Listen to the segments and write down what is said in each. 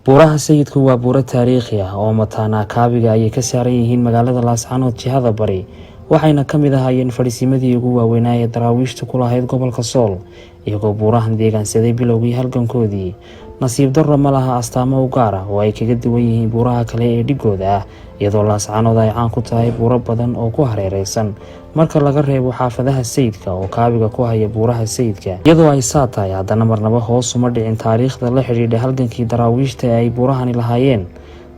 Buuraha sayidku waa buuro taariikhi ah oo mataana kaabiga ayay ka saaran yihiin magaalada Laascaanood jihada bari, waxayna ka mid ahaayeen fadhiisimadii ugu waaweynaa ee daraawiishtu ku lahayd gobolka Sool, iyagoo buurahan deegaansaday bilowgii halgankoodii. Nasiib darro ma laha astaamo u gaar ah oo ay kaga duwan yihiin buuraha kale ee dhigooda ah, iyadoo Laascaanood ay caan ku tahay buuro badan oo ku hareeraysan marka laga reebo xaafadaha sayidka oo kaabiga ku haya buuraha sayidka. Iyadoo ay saa tahay, haddana marnaba hoos uma dhicin taariikhda la xidhiidha halgankii daraawiishta ee ay buurahani lahaayeen.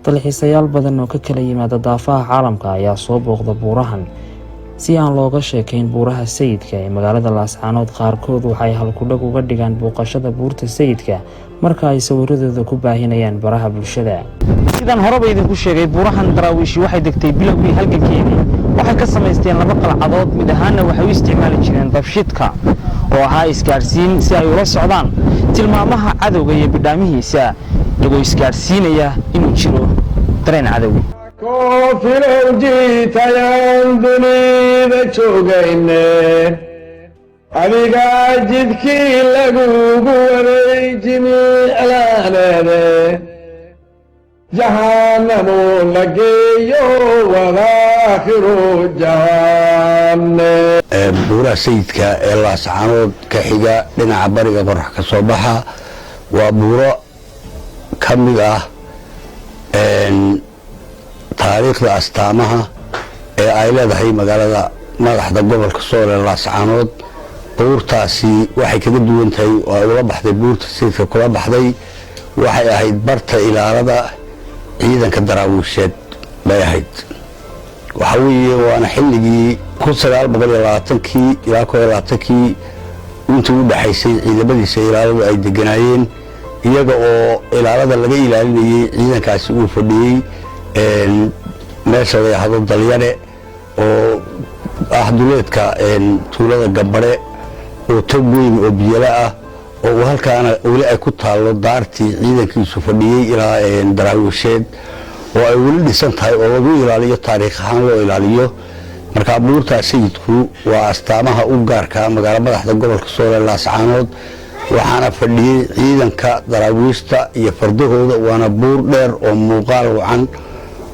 Dalxiisayaal badan oo ka kala yimaada daafaha caalamka ayaa soo booqda buurahan si aan looga sheekayn buuraha sayidka ee magaalada Laascaanood. Qaarkood waxay halkudhag uga dhigaan booqashada buurta sayidka marka ay sawiradooda ku baahinayaan baraha bulshada. Sidaan horeba idinku sheegay, buurahan daraawiishi waxay degtay bilowgii halgankeedii. Waxay ka samaysteen laba qalcadood, mid ahaanna waxay u isticmaali jireen dabshidka oo ahaa isgaarsiin si ay ula socdaan tilmaamaha cadowga iyo bidhaamihiisa, iyagoo isgaarsiinaya inuu jiro dareen cadow. Koofilowjiitayaan dunida joogayne, adigaa jidkii lagugu waday jimiclaaneede, jahanamo la geeyo wadaakhiru jahanne. buuraha sayidka ee Laascaanood ka xiga dhinaca bariga qorax ka soo baxa waa buuro ka mid ah taariikhda astaamaha ee ay leedahay magaalada madaxda gobolka Sool ee Laascaanood. buurtaasi waxay kaga duwan tahay oo ay ula baxday buurta sayidka kula baxday, waxay ahayd barta ilaalada ciidanka daraawiisheed bay ahayd. waxa weeye waana xilligii 1920kii ilaa 1920kii intii u dhaxaysay ciidamadiisa ilaaladu ay deganaayeen, iyaga oo ilaalada laga ilaalinayay ciidankaasi uu fadhiyey meesha la yidhaahdo Dalyare oo ah duleedka tuulada Gambare oo tog weyn oo biyala ah, oo halkaana weli ay ku taallo daartii ciidankiisu fadhiyey ilaa daraawiisheed oo ay weli dhisan tahay oo lagu ilaaliyo taariikh ahaan loo ilaaliyo. marka buurta sayidku waa astaamaha u gaarka magaala madaxda gobolka Sool ee Laascaanood, waxaana fadhiyey ciidanka daraawiishta iyo fardahooda. waana buur dheer oo muuqaal wacan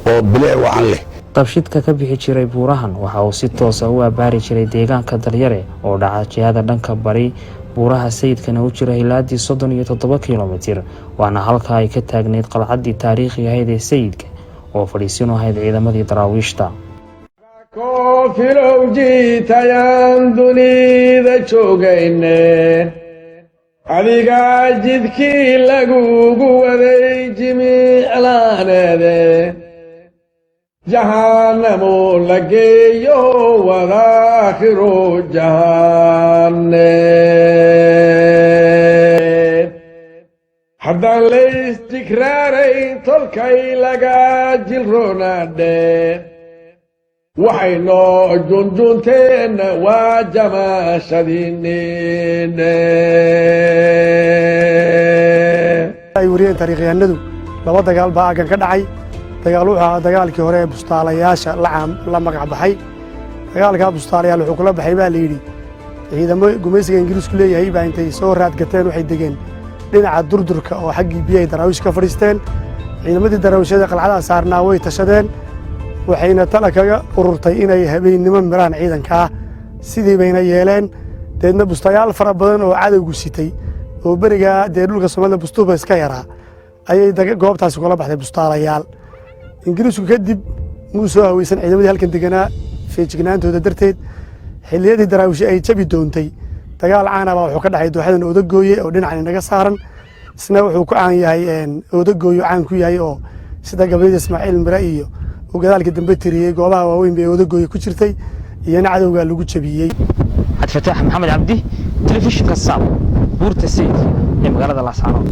oo bilic wacan leh. Dabshidka ka bixi jiray buurahan waxa uu si toos ah u abaari jiray deegaanka Dalyare oo dhaca jihada dhanka bari. buuraha sayidkana u jira ilaadii 37 kiiloomitir, waana halka ay ka taagneyd qalcaddii taariikhiga ahayd ee sayidka oo fadhiisin u ahayd ciidamadii daraawiishta. Koofilowjiitayaan dunida joogayne, adigaa jidkii lagugu waday jimiclaaneede, jahanamo la geeyo wadaakhiru jahanne. haddaan laysjigraarayn tolkay laga jilroonaadhe, waxay noo junjunteen waa jamaashadiinine. ay wariyeen taariikhyahanadu laba dagaal baa aaggan ka dhacay. dagaal wuxuu ahaa dagaalkii hore ee bustaalayaasha la magac baxay. dagaalkaa bustaalayaal wuxuu kula baxay baa la yidhi ciidamo gumaysiga ingiriisku leeyahay baa intay soo raadgateen waxay degeen dhinaca durdurka oo xaggii biyahay daraawiish ka fadhiisteen. ciidamadii daraawiishada qalcadaha saarnaa way tashadeen, waxayna tala kaga ururtay inay habeennimo miraan ciidanka ah. sidii bayna yeeleen. deedna bustayaal fara badan oo cadowgu sitay oo berigaa dee dhulka Soomaalida bustuuba iska yaraa ayay goobtaasi kula baxday bustaalayaal. ingiriisku kadib muu soo haweysan ciidamadii halkan deganaa feejignaantooda darteed. xilliyadii daraawiishi ay jabi doontay, dagaal caana baa wuxuu ka dhacay dooxadan Odagooye oo dhinacan inaga saaran. isna wuxuu ku caan yahay Odagooyo caan ku yahay oo sida gabayda Ismaaciil Mira iyo oo gadaalka dambe tiriyey goobaha waaweyn bay Odagooye ku jirtay, iyana cadowga lagu jabiyey. Cabdi Fataax Maxamed Cabdi, telefishinka Saab, buurta sayidka ee magaalada Laascaanood.